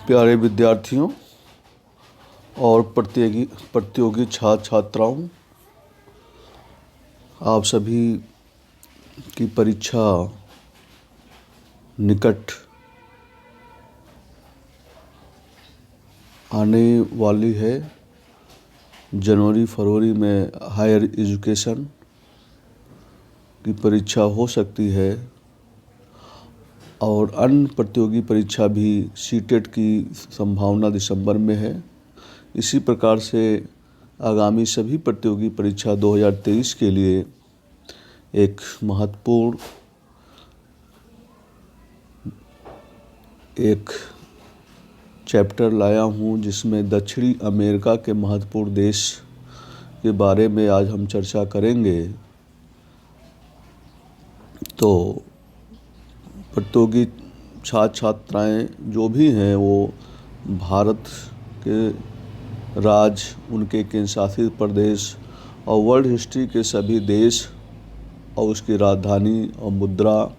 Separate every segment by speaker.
Speaker 1: प्यारे विद्यार्थियों और प्रतियोगी छात्र छात्राओं, आप सभी की परीक्षा निकट आने वाली है। जनवरी फरवरी में हायर एजुकेशन की परीक्षा हो सकती है और अन्य प्रतियोगी परीक्षा भी सीटेट की संभावना दिसंबर में है। इसी प्रकार से आगामी सभी प्रतियोगी परीक्षा 2023 के लिए एक महत्वपूर्ण एक चैप्टर लाया हूँ, जिसमें दक्षिणी अमेरिका के महत्वपूर्ण देश के बारे में आज हम चर्चा करेंगे। तो प्रतियोगी छात्र छात्राएँ जो भी हैं वो भारत के राज्य, उनके केंद्र शासित प्रदेश और वर्ल्ड हिस्ट्री के सभी देश और उसकी राजधानी और मुद्रा,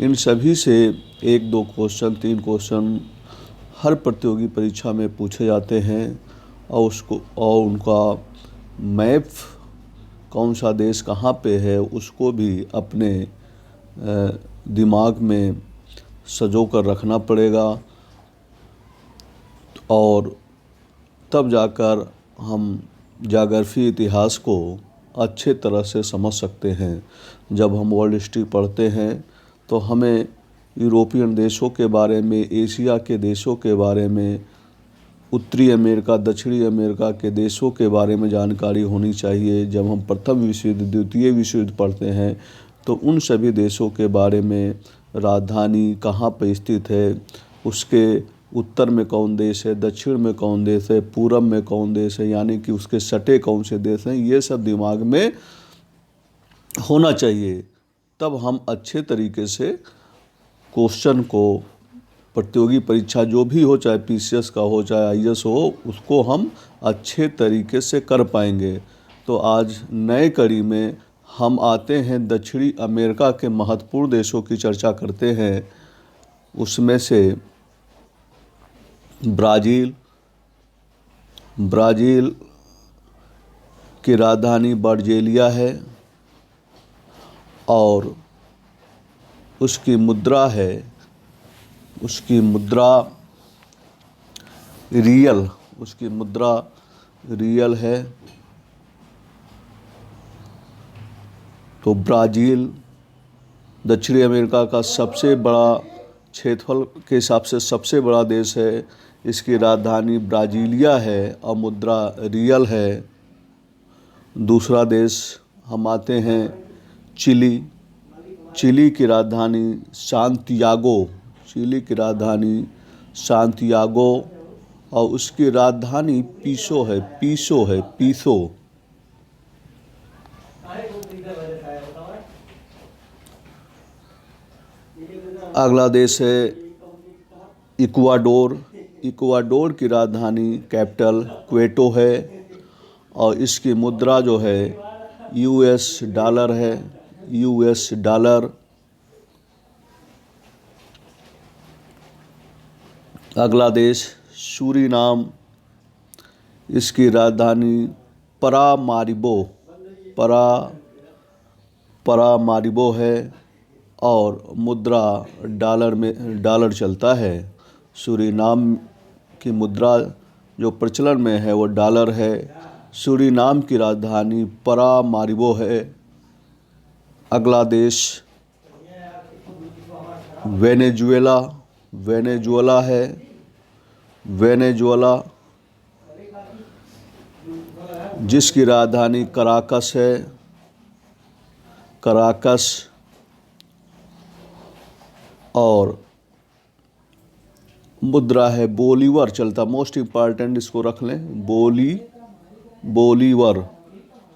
Speaker 1: इन सभी से 1-2 क्वेश्चन 3 क्वेश्चन हर प्रतियोगी परीक्षा में पूछे जाते हैं और उनका मैप कौन सा देश कहाँ पे है उसको भी अपने दिमाग में सजो कर रखना पड़ेगा और तब जाकर हम ज्योग्राफी इतिहास को अच्छे तरह से समझ सकते हैं। जब हम वर्ल्ड हिस्ट्री पढ़ते हैं तो हमें यूरोपियन देशों के बारे में, एशिया के देशों के बारे में, उत्तरी अमेरिका, दक्षिणी अमेरिका के देशों के बारे में जानकारी होनी चाहिए। जब हम प्रथम विश्व युद्ध, द्वितीय विश्व युद्ध पढ़ते हैं तो उन सभी देशों के बारे में, राजधानी कहाँ पर स्थित है, उसके उत्तर में कौन देश है, दक्षिण में कौन देश है, पूरब में कौन देश है, यानी कि उसके सटे कौन से देश हैं, ये सब दिमाग में होना चाहिए। तब हम अच्छे तरीके से क्वेश्चन को, प्रतियोगी परीक्षा जो भी हो, चाहे पीसीएस का हो चाहे आईएएस हो, उसको हम अच्छे तरीके से कर पाएंगे। तो आज नए कड़ी में हम आते हैं दक्षिणी अमेरिका के महत्वपूर्ण देशों की चर्चा करते हैं। उसमें से ब्राज़ील की राजधानी ब्राज़ीलिया है और उसकी मुद्रा रियल है। तो ब्राज़ील दक्षिणी अमेरिका का सबसे बड़ा, क्षेत्रफल के हिसाब से सबसे बड़ा देश है। इसकी राजधानी ब्राज़ीलिया है और मुद्रा रियल है। दूसरा देश हम आते हैं चिली की राजधानी सांतियागो और उसकी राजधानी पीसो है। अगला देश है इक्वाडोर की राजधानी कैपिटल क्वेटो है और इसकी मुद्रा जो है यूएस डॉलर। अगला देश सूरीनाम, इसकी राजधानी परामारिबो है और मुद्रा डॉलर चलता है। सूरीनाम की मुद्रा जो प्रचलन में है वो डॉलर है। सूरीनाम की राजधानी परामारिबो है। अगला देश वेनेजुएला है। जिसकी राजधानी कराकस है। और मुद्रा है बोलीवर चलता। मोस्ट इम्पॉर्टेंट, इसको रख लें, बोलीवर।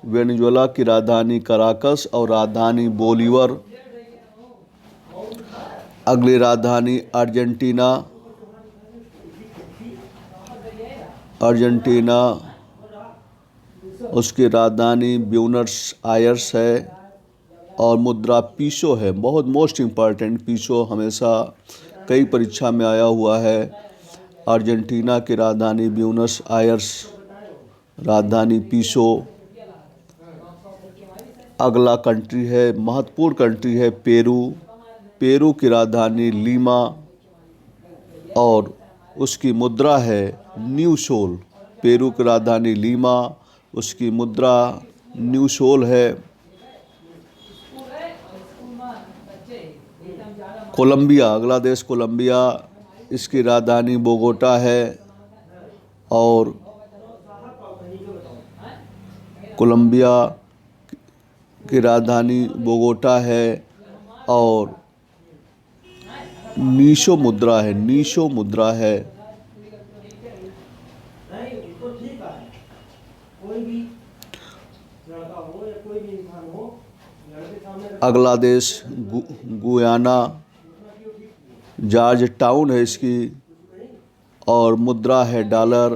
Speaker 1: वेनेजुएला की राजधानी कराकस और राजधानी बोलीवर। अगली राजधानी अर्जेंटीना, उसकी राजधानी ब्यूनस आयर्स है और मुद्रा पीसो है। बहुत मोस्ट इम्पॉर्टेंट, पीसो हमेशा कई परीक्षा में आया हुआ है। अर्जेंटीना की राजधानी ब्यूनस आयर्स, राजधानी पीसो। अगला कंट्री है, महत्वपूर्ण कंट्री है पेरू। पेरू की राजधानी लीमा और उसकी मुद्रा है न्यू सोल। पेरू की राजधानी लीमा, उसकी मुद्रा न्यू सोल है। कोलंबिया, अगला देश कोलंबिया, इसकी राजधानी बोगोटा है और कोलंबिया की राजधानी बोगोटा है और नीशो मुद्रा है, नीशो मुद्रा है। अगला देश गुयाना, जॉर्ज टाउन है इसकी और मुद्रा है डॉलर।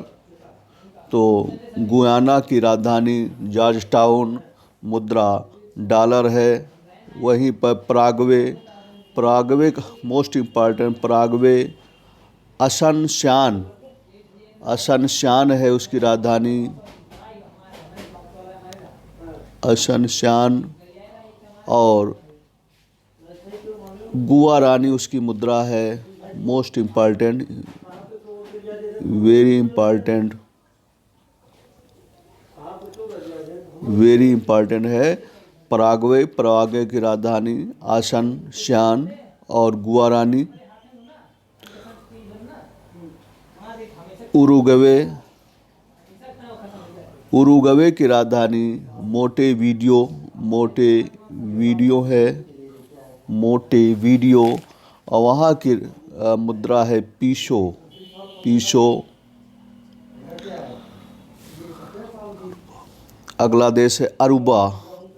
Speaker 1: तो गुयाना की राजधानी जॉर्ज टाउन, मुद्रा डॉलर है। वहीं पर पराग्वे, पराग्वे का मोस्ट इम्पॉर्टेंट, पराग्वे असनशान, असनशान है उसकी राजधानी, असनशान। और गुआरानी उसकी मुद्रा है, most important, very important, very important है। पराग्वे, पराग्वे की राजधानी असनशान और गुआरानी। उरुग्वे, उरुग्वे की राजधानी मोंटेवीडियो, मोंटेवीडियो है, मोंटेवीडियो। और वहाँ की मुद्रा है पीसो, पीसो। अगला देश है अरुबा,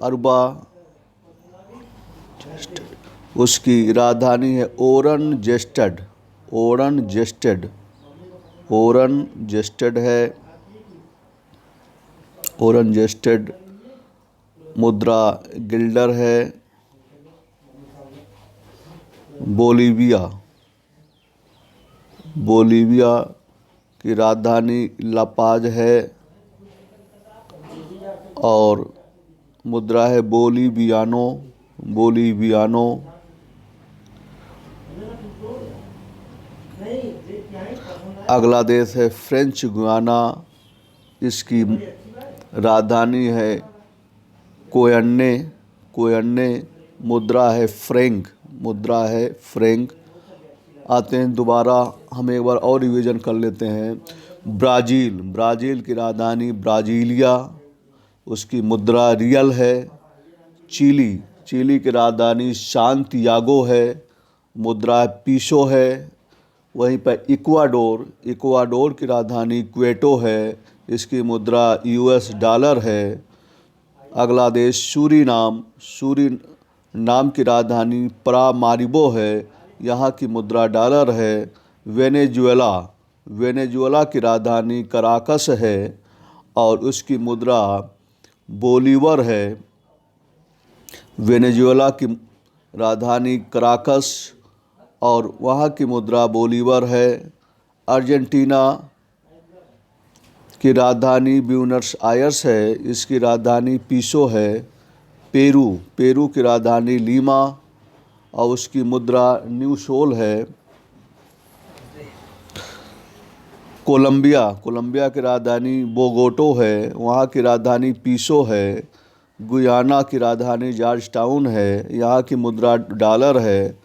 Speaker 1: अरुबा, उसकी राजधानी है ओरन जेस्टेड, ओरन जेस्टेड, ओरन जेस्टेड है, ओरन जेस्टेड। मुद्रा गिल्डर है। बोलीविया, बोलीविया की राजधानी लापाज है और मुद्रा है बोलीवियानो, बोलीवियानो। अगला देश है फ्रेंच गुयाना, इसकी राजधानी है कोयन्ने, कोयन्ने। मुद्रा है फ्रैंक, मुद्रा है फ्रैंक। आते हैं दोबारा, हम एक बार और रिवीजन कर लेते हैं। ब्राज़ील, ब्राज़ील की राजधानी ब्राज़ीलिया, उसकी मुद्रा रियल है। चिली, चिली की राजधानी सांतियागो है, मुद्रा पीसो है। वहीं पर इक्वाडोर, इक्वाडोर की राजधानी क्वेटो है, इसकी मुद्रा यूएस डॉलर है। अगला देश सूरीनाम, सूरीनाम की राजधानी परामारिबो है, यहाँ की मुद्रा डॉलर है। वेनेजुएला, वेनेजुएला की राजधानी कराकस है और उसकी मुद्रा बोलीवर है। वेनेजुएला की राजधानी कराकस और वहाँ की मुद्रा बोलीवर है। अर्जेंटीना की राजधानी ब्यूनस आयर्स है, इसकी राजधानी पीसो है। पेरू, पेरू की राजधानी लीमा और उसकी मुद्रा न्यू सोल है। कोलंबिया, कोलंबिया की राजधानी बोगोटो है, वहाँ की राजधानी पीसो है। गुयाना की राजधानी जॉर्ज टाउन है, यहाँ की मुद्रा डॉलर है।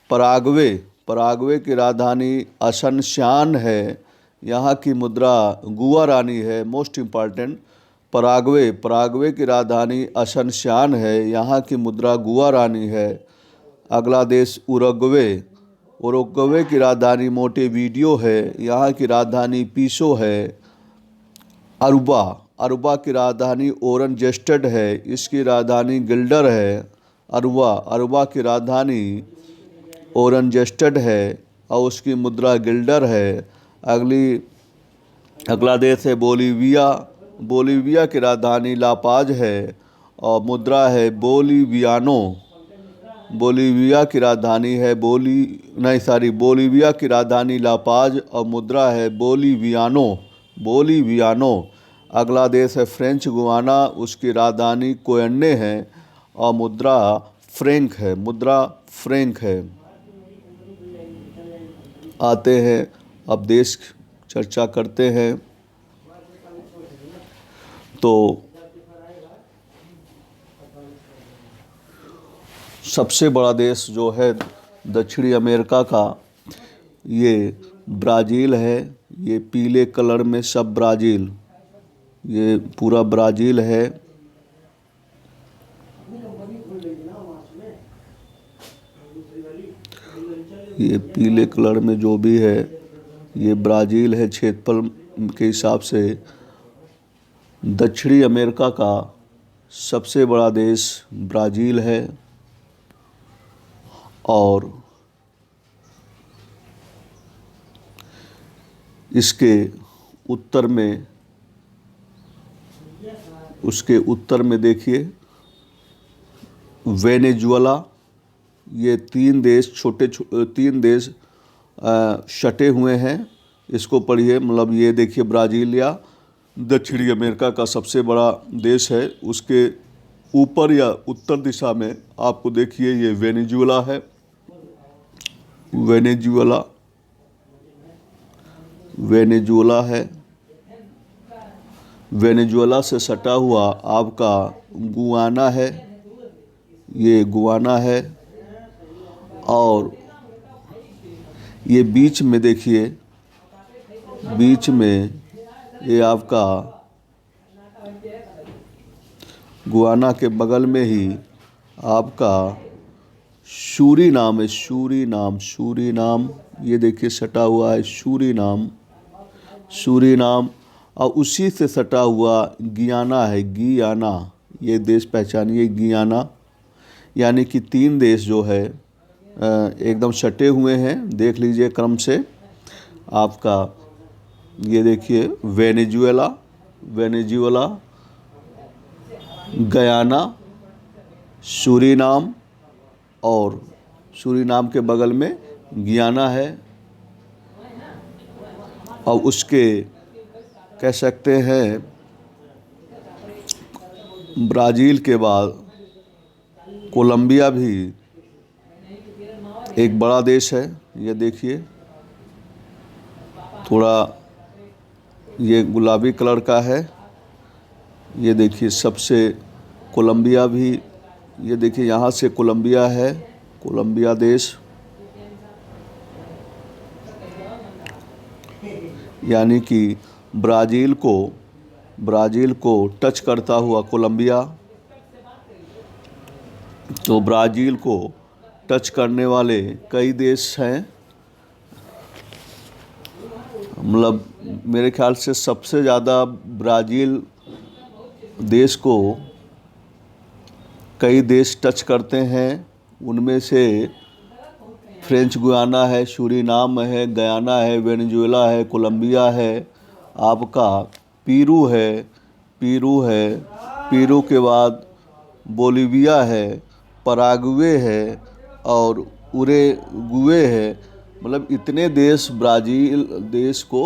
Speaker 1: पराग्वे, पराग्वे की राजधानी असनशान है, यहाँ की मुद्रा गुआरानी है, मोस्ट इम्पॉर्टेंट। पराग्वे, पराग्वे की राजधानी असनशान है, यहाँ की मुद्रा गुआरानी है। अगला देश उरुग्वे, उरुग्वे की राजधानी मोंटेवीडियो है, यहाँ की राजधानी पीसो है। अरुबा, अरुबा की राजधानी ओरन जेस्टेड है, इसकी राजधानी गिल्डर है। अरुबा, अरुबा की राजधानी ओरन जेस्टेड है और उसकी मुद्रा गिल्डर है। अगला देश है बोलीविया, बोलीविया की राजधानी लापाज है और मुद्रा है बोलीवियानो, बोलीविया की राजधानी है बोलीविया की राजधानी लापाज और मुद्रा है बोलीवियानो। बोलीवियानो। अगला देश है फ्रेंच गुयाना, उसकी राजधानी कोयन्ने है और मुद्रा फ्रैंक है। आते हैं अब देश चर्चा करते हैं। तो सबसे बड़ा देश जो है दक्षिणी अमेरिका का, ये ब्राज़ील है। ये पीले कलर में सब ब्राज़ील, ये पूरा ब्राज़ील है। ये पीले कलर में जो भी है ये ब्राज़ील है। क्षेत्रफल के हिसाब से दक्षिणी अमेरिका का सबसे बड़ा देश ब्राज़ील है। और उसके उत्तर में देखिए वेनेजुएला। ये तीन देश सटे हुए हैं। इसको पढ़िए, मतलब ये देखिए ब्राज़ील या दक्षिणी अमेरिका का सबसे बड़ा देश है। उसके ऊपर या उत्तर दिशा में आपको देखिए ये वेनेजुएला है। वेनेजुएला है। वेनेजुएला से सटा हुआ आपका गुयाना है। ये गुयाना है। और ये बीच में देखिए, बीच में ये आपका गुयाना के बगल में ही आपका सूरीनाम है। सूरीनाम ये देखिए सटा हुआ है सूरीनाम। और उसी से सटा हुआ गियाना है। ये देश पहचानिए, गियाना। यानी कि तीन देश जो है एकदम सटे हुए हैं। देख लीजिए क्रम से आपका, ये देखिए वेनेजुएला, गयाना, सूरीनाम और सूरीनाम के बगल में गियाना है। और उसके कह सकते हैं ब्राज़ील के बाद कोलंबिया भी एक बड़ा देश है। ये देखिए थोड़ा ये गुलाबी कलर का है। ये देखिए सबसे कोलंबिया भी, ये देखिए यहाँ से कोलंबिया है, कोलंबिया देश। यानी कि ब्राज़ील को टच करता हुआ कोलंबिया। तो ब्राज़ील को टच करने वाले कई देश हैं। मतलब मेरे ख्याल से सबसे ज़्यादा ब्राज़ील देश को कई देश टच करते हैं। उनमें से फ्रेंच गुयाना है, सूरीनाम है, गयाना है, वेनेजुएला है, कोलंबिया है, आपका पेरू है। पेरू के बाद बोलीविया है, पराग्वे है और उरुग्वे है। मतलब इतने देश ब्राज़ील देश को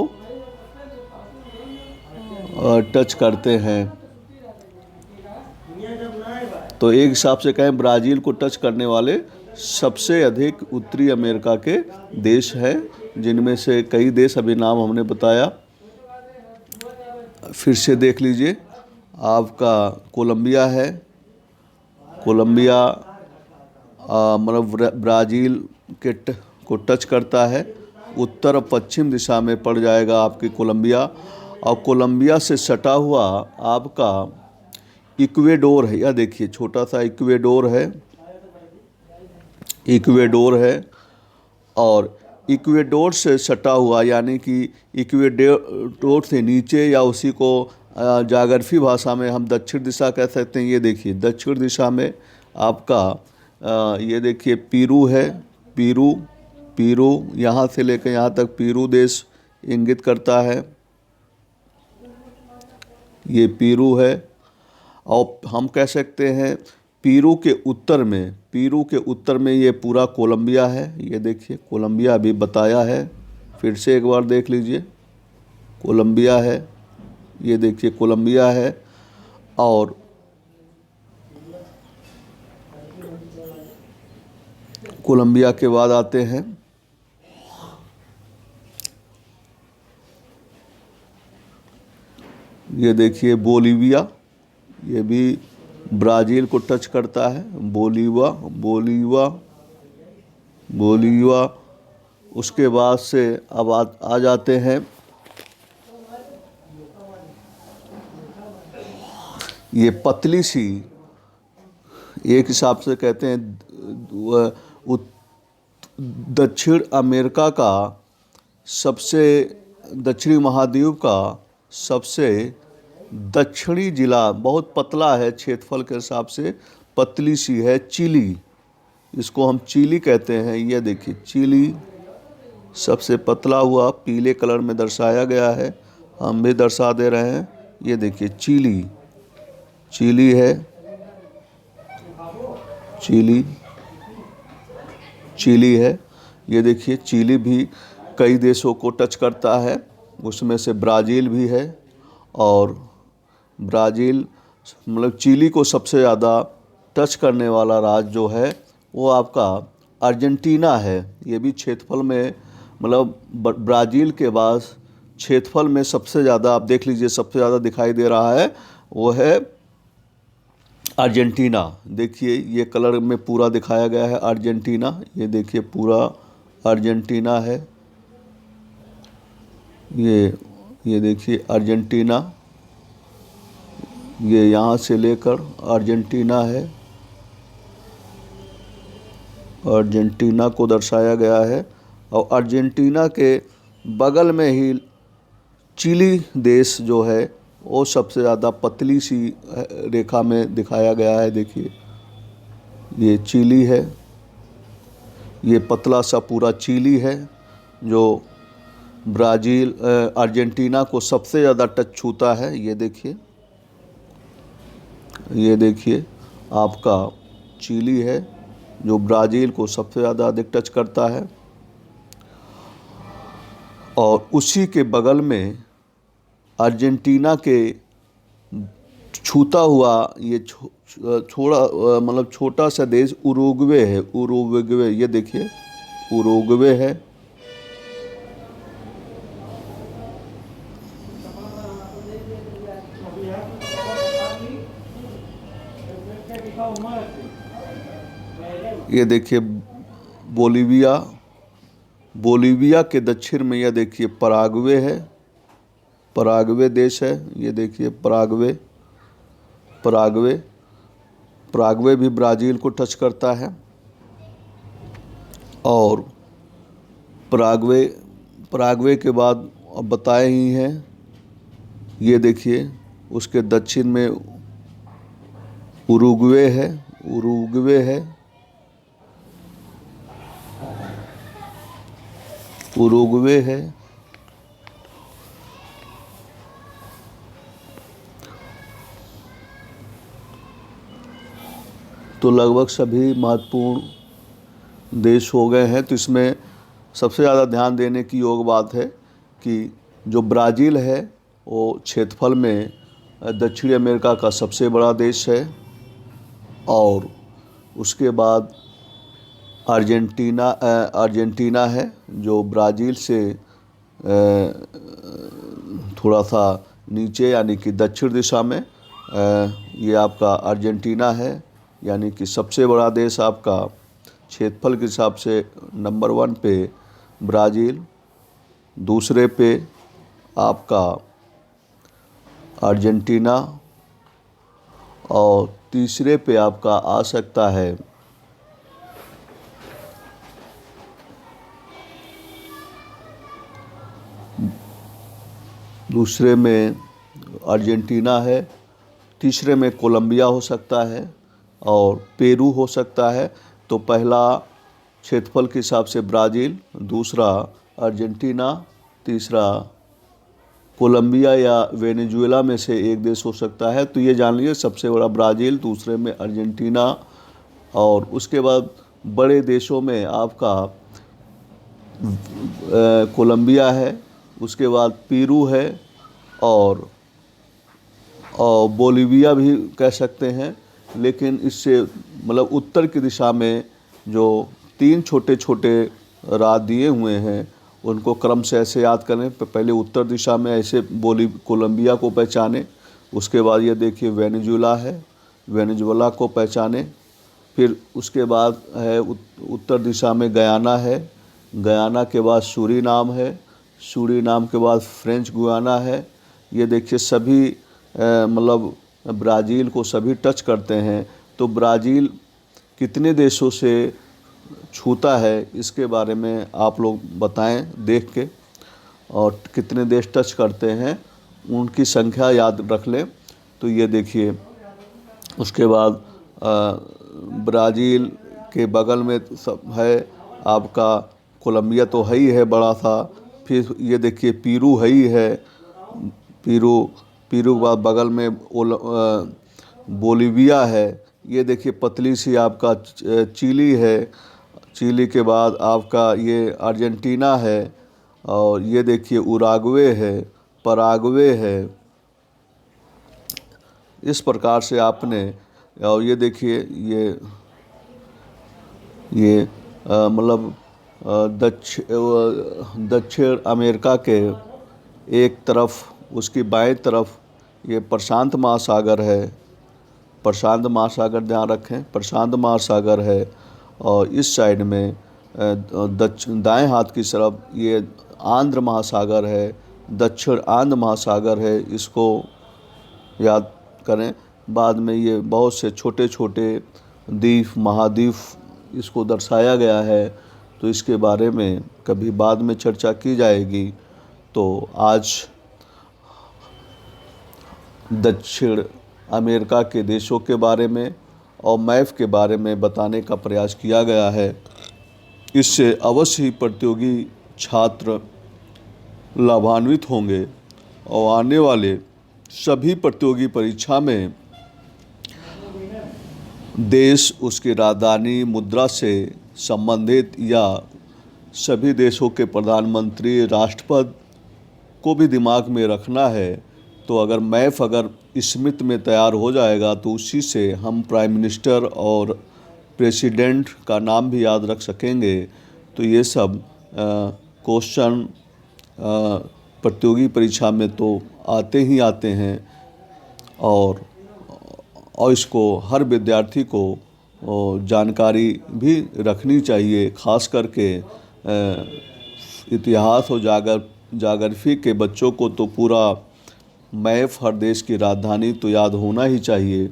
Speaker 1: टच करते हैं। तो एक हिसाब से कहें ब्राज़ील को टच करने वाले सबसे अधिक उत्तरी अमेरिका के देश हैं, जिनमें से कई देश अभी नाम हमने बताया। फिर से देख लीजिए आपका कोलंबिया है। कोलंबिया मतलब ब्राज़ील को टच करता है। उत्तर पश्चिम दिशा में पड़ जाएगा आपकी कोलंबिया। और कोलंबिया से सटा हुआ आपका इक्वेडोर है। यह देखिए छोटा सा इक्वेडोर है। और इक्वेडोर से सटा हुआ, यानी कि इक्वेडोर से नीचे या उसी को जाग्रफी भाषा में हम दक्षिण दिशा कह सकते हैं। ये देखिए दक्षिण दिशा में आपका ये देखिए पेरू है। पेरू यहाँ से लेकर यहाँ तक पेरू देश इंगित करता है। ये पेरू है। और हम कह सकते हैं पीरू के उत्तर में ये पूरा कोलंबिया है। ये देखिए कोलंबिया अभी बताया है, फिर से एक बार देख लीजिए। कोलंबिया है, ये देखिए कोलंबिया है। और कोलंबिया के बाद आते हैं ये देखिए बोलीविया, ये भी ब्राज़ील को टच करता है। बोलीविया। उसके बाद से अब आ जाते हैं ये पतली सी, एक हिसाब से कहते हैं दक्षिण अमेरिका का सबसे, दक्षिणी महाद्वीप का सबसे दक्षिणी जिला, बहुत पतला है क्षेत्रफल के हिसाब से, पतली सी है, चिली। इसको हम चिली कहते हैं। ये देखिए चिली सबसे पतला हुआ, पीले कलर में दर्शाया गया है, हम भी दर्शा दे रहे हैं। ये देखिए चिली है, चिली है। ये देखिए चिली भी कई देशों को टच करता है, उसमें से ब्राज़ील भी है। और ब्राज़ील मतलब चिली को सबसे ज़्यादा टच करने वाला राज्य जो है वो आपका अर्जेंटीना है। ये भी क्षेत्रफल में मतलब ब्राज़ील के बाद क्षेत्रफल में सबसे ज़्यादा, आप देख लीजिए सबसे ज़्यादा दिखाई दे रहा है वो है अर्जेंटीना। देखिए ये कलर में पूरा दिखाया गया है अर्जेंटीना, ये देखिए पूरा अर्जेंटीना है। ये देखिए अर्जेंटीना, ये यहाँ से लेकर अर्जेंटीना है, अर्जेंटीना को दर्शाया गया है। और अर्जेंटीना के बगल में ही चिली देश जो है वो सबसे ज़्यादा पतली सी रेखा में दिखाया गया है। देखिए ये चिली है, ये पतला सा पूरा चिली है जो ब्राज़ील अर्जेंटीना को सबसे ज़्यादा टच छूता है। ये देखिए आपका चिली है जो ब्राज़ील को सबसे ज़्यादा अधिक टच करता है। और उसी के बगल में अर्जेंटीना के छूता हुआ ये मतलब छोटा सा देश उरुग्वे है। ये देखिए उरुग्वे है। ये देखिए बोलीविया के दक्षिण में यह देखिए पराग्वे है, पराग्वे देश है। ये देखिए पराग्वे भी ब्राज़ील को टच करता है। और पराग्वे के बाद अब बताए ही हैं, ये देखिए उसके दक्षिण में उरुग्वे है। तो लगभग सभी महत्वपूर्ण देश हो गए हैं। तो इसमें सबसे ज़्यादा ध्यान देने की योग बात है कि जो ब्राज़ील है वो क्षेत्रफल में दक्षिण अमेरिका का सबसे बड़ा देश है। और उसके बाद अर्जेंटीना है जो ब्राज़ील से थोड़ा सा नीचे यानी कि दक्षिण दिशा में ये आपका अर्जेंटीना है। यानी कि सबसे बड़ा देश आपका क्षेत्रफल के हिसाब से नंबर 1 पे ब्राज़ील, दूसरे पे आपका अर्जेंटीना और तीसरे पे आपका आ सकता है दूसरे में अर्जेंटीना है, तीसरे में कोलंबिया हो सकता है और पेरू हो सकता है। तो पहला क्षेत्रफल के हिसाब से ब्राज़ील, दूसरा अर्जेंटीना, तीसरा कोलंबिया या वेनेजुएला में से एक देश हो सकता है। तो ये जान लीजिए, सबसे बड़ा ब्राज़ील, दूसरे में अर्जेंटीना, और उसके बाद बड़े देशों में आपका कोलंबिया है, उसके बाद पेरू है, और बोलीविया भी कह सकते हैं। लेकिन इससे मतलब उत्तर की दिशा में जो 3 छोटे छोटे राज दिए हुए हैं उनको क्रम से ऐसे याद करें। पहले उत्तर दिशा में ऐसे कोलंबिया को पहचाने, उसके बाद ये देखिए वेनेजुएला है, वेनेजुएला को पहचाने, फिर उसके बाद है उत्तर दिशा में गयाना है, गयाना के बाद सूरीनाम है, सूरीनाम के बाद फ्रेंच गुयाना है। ये देखिए सभी मतलब ब्राज़ील को सभी टच करते हैं। तो ब्राज़ील कितने देशों से छूता है इसके बारे में आप लोग बताएं देख के, और कितने देश टच करते हैं उनकी संख्या याद रख लें। तो ये देखिए, उसके बाद ब्राज़ील के बगल में सब है आपका कोलंबिया, तो है ही है बड़ा सा। फिर ये देखिए पेरू है ही है, पेरू के बाद बगल में बोलीविया है। ये देखिए पतली सी आपका चिली है, चिली के बाद आपका ये अर्जेंटीना है, और ये देखिए उरुग्वे है, पराग्वे है। इस प्रकार से आपने, और ये देखिए ये मतलब दक्षिण अमेरिका के एक तरफ, उसकी बाएं तरफ ये प्रशांत महासागर है, प्रशांत महासागर ध्यान रखें, प्रशांत महासागर है। और इस साइड में दाएं हाथ की तरफ ये आंध्र महासागर है, दक्षिण आंध्र महासागर है, इसको याद करें। बाद में ये बहुत से छोटे छोटे द्वीप, महाद्वीप इसको दर्शाया गया है, तो इसके बारे में कभी बाद में चर्चा की जाएगी। तो आज दक्षिण अमेरिका के देशों के बारे में और मैप के बारे में बताने का प्रयास किया गया है। इससे अवश्य ही प्रतियोगी छात्र लाभान्वित होंगे और आने वाले सभी प्रतियोगी परीक्षा में देश, उसकी राजधानी, मुद्रा से संबंधित या सभी देशों के प्रधानमंत्री, राष्ट्रपति को भी दिमाग में रखना है। तो अगर मैप अगर स्मिथ में तैयार हो जाएगा तो उसी से हम प्राइम मिनिस्टर और प्रेसिडेंट का नाम भी याद रख सकेंगे। तो ये सब क्वेश्चन प्रतियोगी परीक्षा में तो आते ही आते हैं, और इसको हर विद्यार्थी को जानकारी भी रखनी चाहिए। खास करके इतिहास और जाग्राफी के बच्चों को तो पूरा मैप, हर देश की राजधानी तो याद होना ही चाहिए।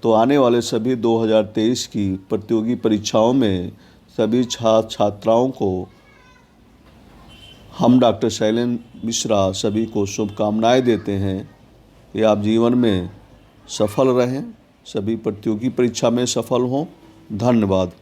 Speaker 1: तो आने वाले सभी 2023 की प्रतियोगी परीक्षाओं में सभी छात्र छात्राओं को हम डॉक्टर शैलेंद्र मिश्रा सभी को शुभकामनाएं देते हैं कि आप जीवन में सफल रहें, सभी प्रतियोगी परीक्षा में सफल हों। धन्यवाद।